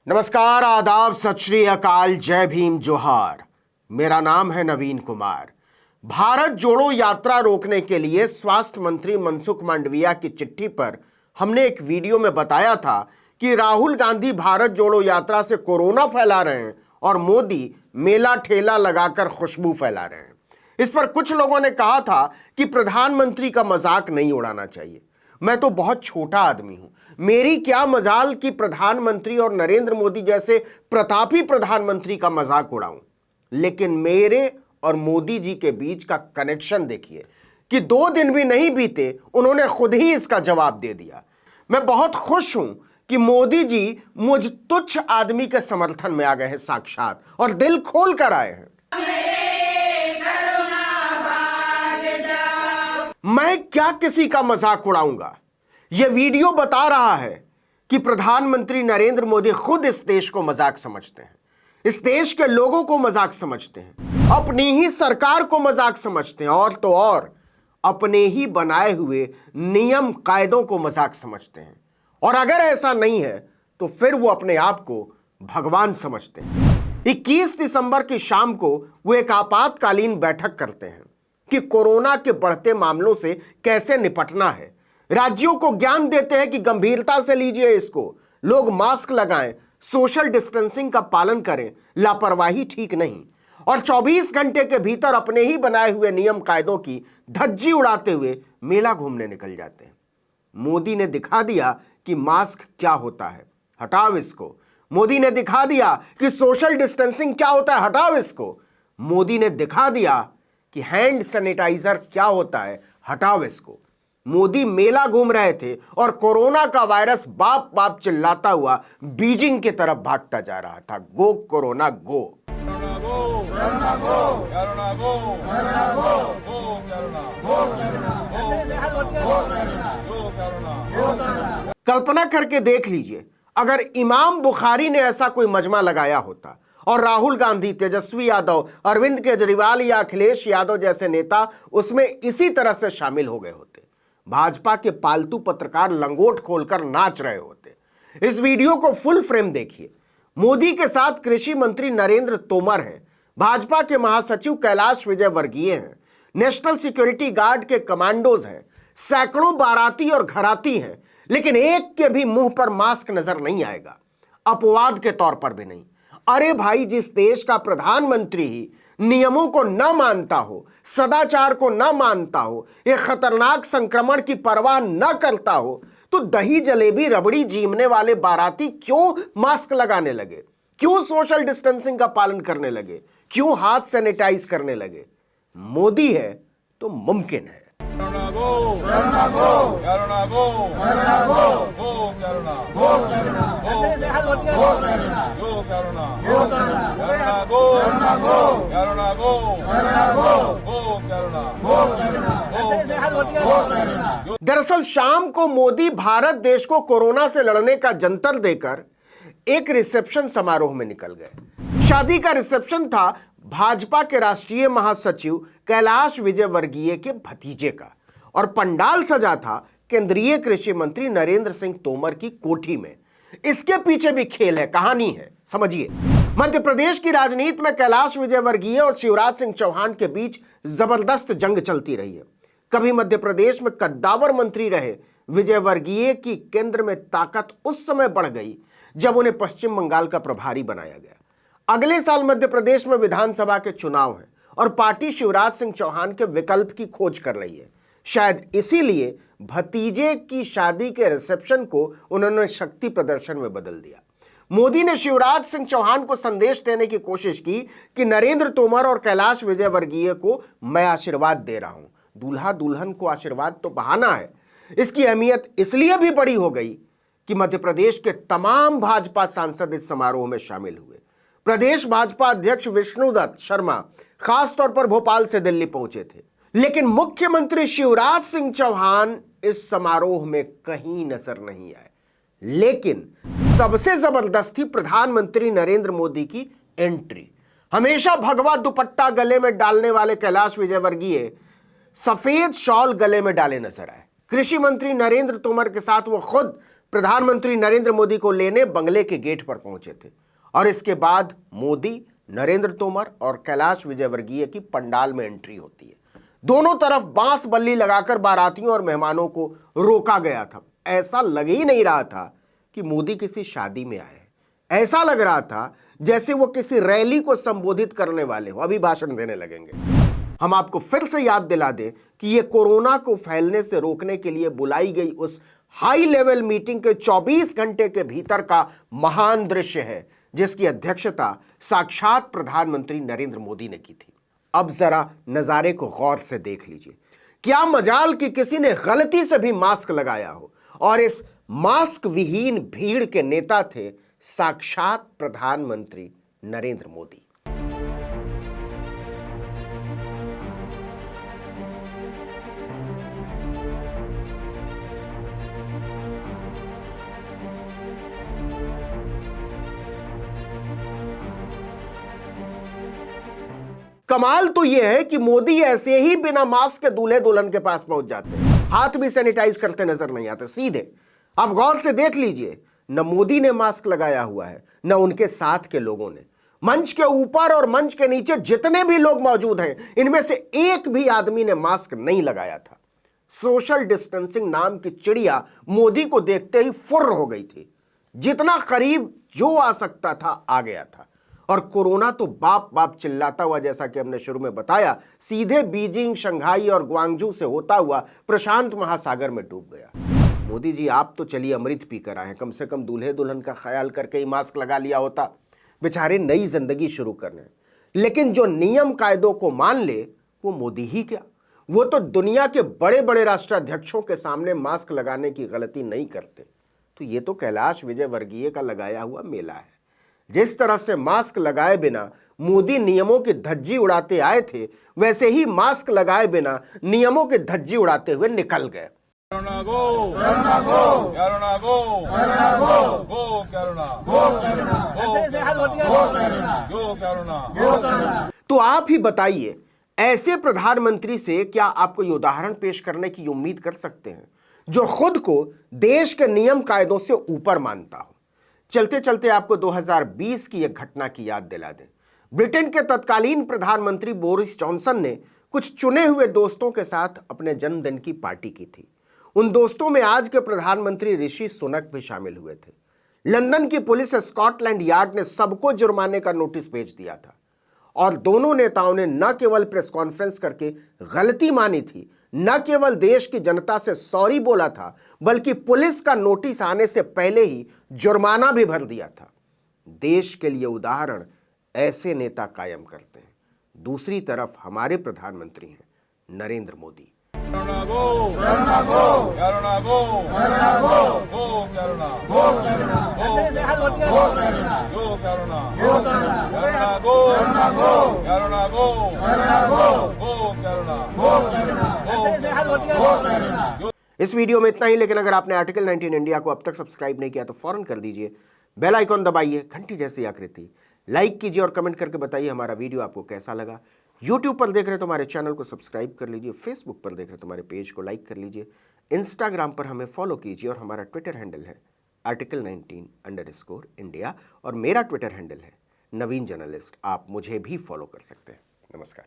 नमस्कार, आदाब, सत श्री अकाल, जय भीम, जोहार। मेरा नाम है नवीन कुमार। भारत जोड़ो यात्रा रोकने के लिए स्वास्थ्य मंत्री मनसुख मांडविया की चिट्ठी पर हमने एक वीडियो में बताया था कि राहुल गांधी भारत जोड़ो यात्रा से कोरोना फैला रहे हैं और मोदी मेला ठेला लगाकर खुशबू फैला रहे हैं। इस पर कुछ लोगों ने कहा था कि प्रधानमंत्री का मजाक नहीं उड़ाना चाहिए। मैं तो बहुत छोटा आदमी हूं, मेरी क्या मजाल कि प्रधानमंत्री और नरेंद्र मोदी जैसे प्रतापी प्रधानमंत्री का मजाक उड़ाऊं। लेकिन मेरे और मोदी जी के बीच का कनेक्शन देखिए कि 2 दिन भी नहीं बीते उन्होंने खुद ही इसका जवाब दे दिया। मैं बहुत खुश हूं कि मोदी जी मुझ तुच्छ आदमी के समर्थन में आ गए हैं साक्षात, और दिल खोल कर आए हैं। मैं क्या किसी का मजाक उड़ाऊंगा। यह वीडियो बता रहा है कि प्रधानमंत्री नरेंद्र मोदी खुद इस देश को मजाक समझते हैं, इस देश के लोगों को मजाक समझते हैं, अपनी ही सरकार को मजाक समझते हैं, और तो और अपने ही बनाए हुए नियम कायदों को मजाक समझते हैं। और अगर ऐसा नहीं है तो फिर वो अपने आप को भगवान समझते हैं। 21 दिसंबर की शाम को वो एक आपातकालीन बैठक करते हैं कि कोरोना के बढ़ते मामलों से कैसे निपटना है। राज्यों को ज्ञान देते हैं कि गंभीरता से लीजिए इसको, लोग मास्क लगाएं, सोशल डिस्टेंसिंग का पालन करें, लापरवाही ठीक नहीं। और 24 घंटे के भीतर अपने ही बनाए हुए नियम कायदों की धज्जी उड़ाते हुए मेला घूमने निकल जाते हैं। मोदी ने दिखा दिया कि मास्क क्या होता है, हटाओ इसको। मोदी ने दिखा दिया कि सोशल डिस्टेंसिंग क्या होता है, हटाओ इसको। मोदी ने दिखा दिया कि हैंड सैनिटाइजर क्या होता है, हटाओ इसको। मोदी मेला घूम रहे थे और कोरोना का वायरस बाप बाप चिल्लाता हुआ बीजिंग की तरफ भागता जा रहा था। गो कोरोना गो। कल्पना करके देख लीजिए, अगर इमाम बुखारी ने ऐसा कोई मजमा लगाया होता और राहुल गांधी, तेजस्वी यादव, अरविंद केजरीवाल या अखिलेश यादव जैसे नेता उसमें इसी तरह से शामिल हो गए होते, भाजपा के पालतू पत्रकार लंगोट खोलकर नाच रहे होते। इस वीडियो को फुल फ्रेम देखिए। मोदी के साथ कृषि मंत्री नरेंद्र तोमर हैं, भाजपा के महासचिव कैलाश विजयवर्गीय हैं, नेशनल सिक्योरिटी गार्ड के कमांडोज हैं, सैकड़ों बाराती और घराती हैं, लेकिन एक के भी मुंह पर मास्क नजर नहीं आएगा, अपवाद के तौर पर भी नहीं। अरे भाई, जिस देश का प्रधानमंत्री ही नियमों को न मानता हो, सदाचार को न मानता हो, एक खतरनाक संक्रमण की परवाह न करता हो, तो दही जलेबी रबड़ी जीमने वाले बाराती क्यों मास्क लगाने लगे, क्यों सोशल डिस्टेंसिंग का पालन करने लगे, क्यों हाथ सैनिटाइज करने लगे? मोदी है तो मुमकिन है। दरअसल शाम को मोदी भारत देश को कोरोना से लड़ने का जंतर देकर एक रिसेप्शन समारोह में निकल गए। शादी का रिसेप्शन था भाजपा के राष्ट्रीय महासचिव कैलाश विजयवर्गीय के भतीजे का, और पंडाल सजा था केंद्रीय कृषि मंत्री नरेंद्र सिंह तोमर की कोठी में। इसके पीछे भी खेल है, कहानी है, समझिए। मध्य प्रदेश की राजनीति में कैलाश विजयवर्गीय और शिवराज सिंह चौहान के बीच जबरदस्त जंग चलती रही है। कभी मध्य प्रदेश में कद्दावर मंत्री रहे विजयवर्गीय की केंद्र में ताकत उस समय बढ़ गई जब उन्हें पश्चिम बंगाल का प्रभारी बनाया गया। अगले साल मध्य प्रदेश में विधानसभा के चुनाव हैं और पार्टी शिवराज सिंह चौहान के विकल्प की खोज कर रही है। शायद इसीलिए भतीजे की शादी के रिसेप्शन को उन्होंने शक्ति प्रदर्शन में बदल दिया। मोदी ने शिवराज सिंह चौहान को संदेश देने की कोशिश की कि नरेंद्र तोमर और कैलाश विजयवर्गीय को मैं आशीर्वाद दे रहा हूं। दूल्हा दुल्हन को आशीर्वाद तो बहाना है। इसकी अहमियत इसलिए भी बड़ी हो गई कि मध्य प्रदेश के तमाम भाजपा सांसद इस समारोह में शामिल हुए। प्रदेश भाजपा अध्यक्ष विष्णुदत्त शर्मा खास तौर पर भोपाल से दिल्ली पहुंचे थे, लेकिन मुख्यमंत्री शिवराज सिंह चौहान इस समारोह में कहीं नजर नहीं आए। लेकिन सबसे जबरदस्त थी प्रधानमंत्री नरेंद्र मोदी की एंट्री। हमेशा भगवा दुपट्टा गले में डालने वाले कैलाश विजयवर्गीय सफेद शॉल गले में डाले नजर आए। कृषि मंत्री नरेंद्र तोमर के साथ वो खुद प्रधानमंत्री नरेंद्र मोदी को लेने बंगले के गेट पर पहुंचे थे और इसके बाद मोदी, नरेंद्र तोमर और कैलाश विजयवर्गीय की पंडाल में एंट्री होती है। दोनों तरफ बांस बल्ली लगाकर बारातियों और मेहमानों को रोका गया था। ऐसा लग ही नहीं रहा था कि मोदी किसी शादी में आए हैं। ऐसा लग रहा था जैसे वो किसी रैली को संबोधित करने वाले हो, अभी भाषण देने लगेंगे। हम आपको फिर से याद दिला दें कि ये कोरोना को फैलने से रोकने के लिए बुलाई गई उस हाई लेवल मीटिंग के 24 घंटे के भीतर का महान दृश्य है, जिसकी अध्यक्षता साक्षात प्रधानमंत्री नरेंद्र मोदी ने की थी। अब जरा नजारे को गौर से देख लीजिए। क्या मजाल कि किसी ने गलती से भी मास्क लगाया हो और इस मास्क विहीन भीड़ के नेता थे साक्षात प्रधानमंत्री नरेंद्र मोदी। कमाल तो यह है कि मोदी ऐसे ही बिना मास्क के दूल्हे दुल्हन के पास पहुंच जाते हैं, हाथ भी सैनिटाइज करते नजर नहीं आते सीधे। अब गौर से देख लीजिए, न मोदी ने मास्क लगाया हुआ है न उनके साथ के लोगों ने। मंच के ऊपर और मंच के नीचे जितने भी लोग मौजूद हैं, इनमें से एक भी आदमी ने मास्क नहीं लगाया था। सोशल डिस्टेंसिंग नाम की चिड़िया मोदी को देखते ही फुर्र हो गई थी। जितना करीब जो आ सकता था आ गया था और कोरोना तो बाप बाप चिल्लाता हुआ, जैसा कि हमने शुरू में बताया, सीधे बीजिंग, शंघाई और ग्वांगझू से होता हुआ प्रशांत महासागर में डूब गया। मोदी जी, आप तो चलिए अमृत पी कर आए हैं, कम से कम दूल्हे दुल्हन का ख्याल करके ही मास्क लगा लिया होता। बेचारे नई जिंदगी शुरू करने, लेकिन जो नियम कायदों को मान ले वो मोदी ही क्या, वो तो दुनिया के बड़े बड़े राष्ट्राध्यक्षों के सामने मास्क लगाने की गलती नहीं करते। तो ये तो कैलाश विजयवर्गीय का लगाया हुआ मेला है। जिस तरह से मास्क लगाए बिना मोदी नियमों की धज्जी उड़ाते आए थे, वैसे ही मास्क लगाए बिना नियमों की धज्जी उड़ाते हुए निकल गए। करुणा गो, करुणा गो, करुणा गो, करुणा गो, गो करुणा, गो करुणा, गो करुणा, गो करुणा। तो आप ही बताइए, ऐसे प्रधानमंत्री से क्या आप कोई उदाहरण पेश करने की उम्मीद कर सकते हैं जो खुद को देश के नियम कायदों से ऊपर मानता हो? चलते चलते आपको 2020 की एक घटना की याद दिला दें। ब्रिटेन के तत्कालीन प्रधानमंत्री बोरिस जॉनसन ने कुछ चुने हुए दोस्तों के साथ अपने जन्मदिन की पार्टी की थी। उन दोस्तों में आज के प्रधानमंत्री ऋषि सुनक भी शामिल हुए थे। लंदन की पुलिस स्कॉटलैंड यार्ड ने सबको जुर्माने का नोटिस भेज दिया था और दोनों नेताओं ने न केवल प्रेस कॉन्फ्रेंस करके गलती मानी थी, न केवल देश की जनता से सॉरी बोला था, बल्कि पुलिस का नोटिस आने से पहले ही जुर्माना भी भर दिया था। देश के लिए उदाहरण ऐसे नेता कायम करते हैं। दूसरी तरफ हमारे प्रधानमंत्री हैं नरेंद्र मोदी। करुणा गो, करुणा गो, करुणा गो, करुणा गो, गो करुणा, गो करुणा, गो करुणा, गो करुणा, गो करुणा, करुणा गो, करुणा गो, करुणा गो, करुणा गो, गो करुणा, गो करुणा, गो करुणा। इस वीडियो में इतना ही, लेकिन अगर आपने आर्टिकल 19 इंडिया को अब तक सब्सक्राइब नहीं किया तो फौरन कर दीजिए। बेल आइकॉन दबाइए, घंटी जैसी आकृति, लाइक कीजिए और कमेंट करके बताइए हमारा वीडियो आपको कैसा लगा। YouTube पर देख रहे तो हमारे चैनल को सब्सक्राइब कर लीजिए, फेसबुक पर देख रहे तो हमारे पेज को लाइक कर लीजिए, इंस्टाग्राम पर हमें फॉलो कीजिए और हमारा ट्विटर हैंडल है article19_India और मेरा ट्विटर हैंडल है नवीन जर्नलिस्ट। आप मुझे भी फॉलो कर सकते हैं। नमस्कार।